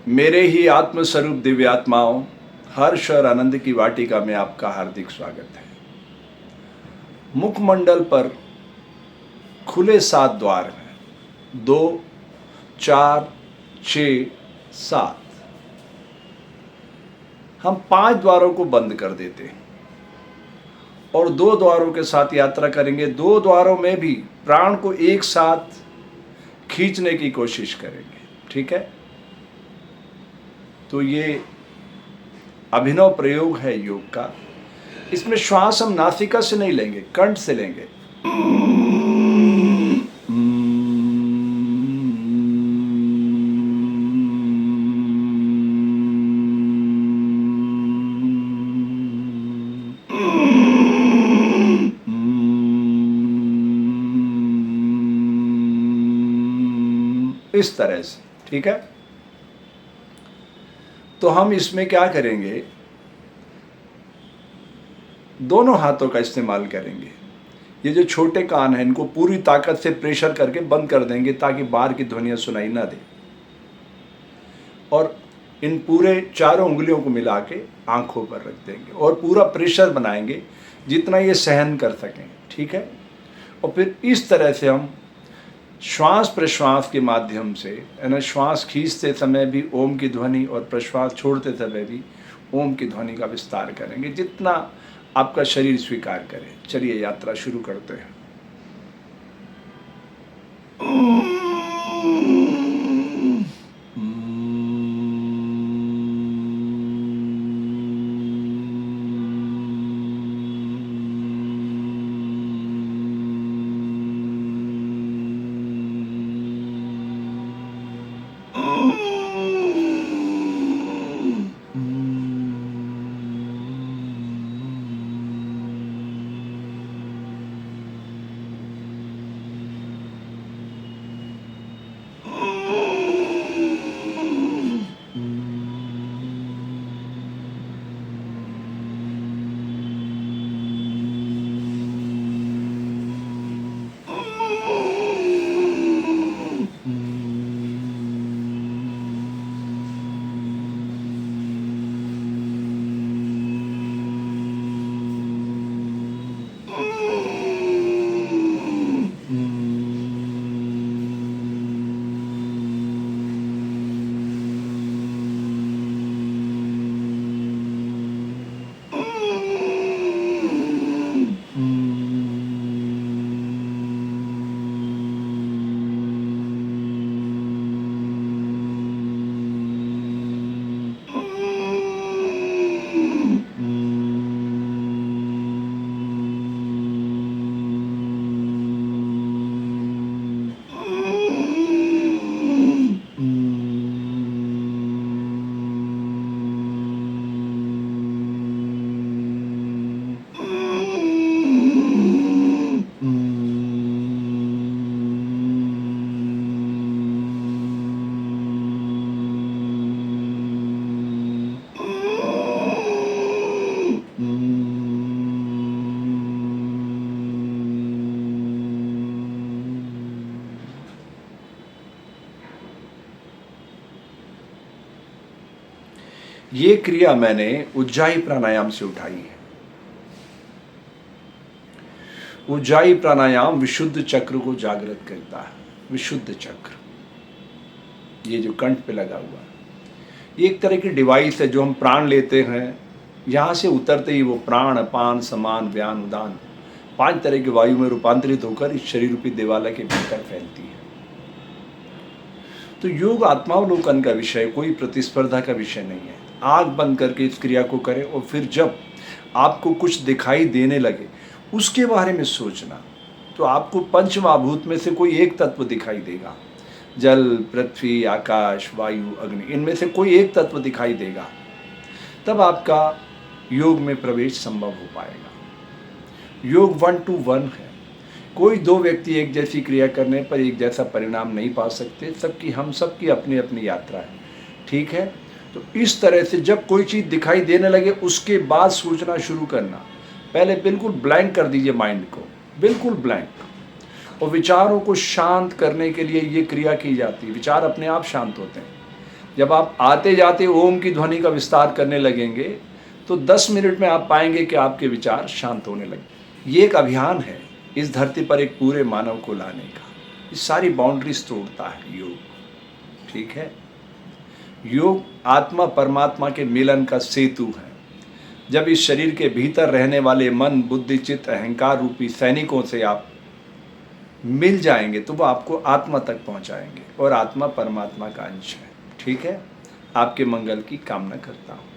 मेरे ही आत्मस्वरूप दिव्यात्माओं, हर्ष और आनंद की वाटिका में आपका हार्दिक स्वागत है। मुखमंडल पर खुले 7 द्वार हैं, 2, 4, 6, 7। हम 5 द्वारों को बंद कर देते हैं और 2 द्वारों के साथ यात्रा करेंगे। 2 द्वारों में भी प्राण को एक साथ खींचने की कोशिश करेंगे। ठीक है, तो ये अभिनव प्रयोग है योग का। इसमें श्वास हम नासिका से नहीं लेंगे, कंठ से लेंगे। इस तरह से, ठीक है। तो हम इसमें क्या करेंगे, दोनों हाथों का इस्तेमाल करेंगे। ये जो छोटे कान हैं इनको पूरी ताकत से प्रेशर करके बंद कर देंगे ताकि बाहर की ध्वनियां सुनाई ना दे, और इन पूरे चारों उंगलियों को मिला के आंखों पर रख देंगे और पूरा प्रेशर बनाएंगे जितना ये सहन कर सकें। ठीक है, और फिर इस तरह से हम श्वास प्रश्वास के माध्यम से, यानी श्वास खींचते समय भी ओम की ध्वनि और प्रश्वास छोड़ते समय भी ओम की ध्वनि का विस्तार करेंगे जितना आपका शरीर स्वीकार करे। चलिए यात्रा शुरू करते हैं। ये क्रिया मैंने उज्जाई प्राणायाम से उठाई है। उज्जाई प्राणायाम विशुद्ध चक्र को जागृत करता है। विशुद्ध चक्र, ये जो कंठ पे लगा हुआ है, ये एक तरह की डिवाइस है जो हम प्राण लेते हैं। यहाँ से उतरते ही वो प्राण, अपान, समान, व्यान, उदान 5 तरह की वायु में रूपांतरित होकर इस शरीर रूपी देवालय के भीतर फैलती है। तो योग आत्मावलोकन का विषय, कोई प्रतिस्पर्धा का विषय नहीं है। आँख बंद करके इस क्रिया को करें और फिर जब आपको कुछ दिखाई देने लगे उसके बारे में सोचना। तो आपको पंचमहाभूत में से कोई एक तत्व दिखाई देगा। जल, पृथ्वी, आकाश, वायु, अग्नि, इनमें से कोई एक तत्व दिखाई देगा। तब आपका योग में प्रवेश संभव हो पाएगा। योग 1 to 1 है। कोई 2 व्यक्ति एक जैसी क्रिया करने पर एक जैसा परिणाम नहीं पा सकते। हम सबकी अपनी अपनी यात्रा है। ठीक है, तो इस तरह से जब कोई चीज़ दिखाई देने लगे उसके बाद सोचना शुरू करना। पहले बिल्कुल ब्लैंक कर दीजिए माइंड को, बिल्कुल ब्लैंक, और विचारों को शांत करने के लिए ये क्रिया की जाती है। विचार अपने आप शांत होते हैं। जब आप आते जाते ओम की ध्वनि का विस्तार करने लगेंगे तो 10 मिनट में आप पाएंगे कि आपके विचार शांत होने लगे। ये एक अभियान है इस धरती पर एक पूरे मानव को लाने का। ये सारी बाउंड्रीज तोड़ता है योग, ठीक है। योग आत्मा परमात्मा के मिलन का सेतु है। जब इस शरीर के भीतर रहने वाले मन, बुद्धि, चित्त, अहंकार रूपी सैनिकों से आप मिल जाएंगे तो वो आपको आत्मा तक पहुंचाएंगे और आत्मा परमात्मा का अंश है, ठीक है। आपके मंगल की कामना करता हूँ।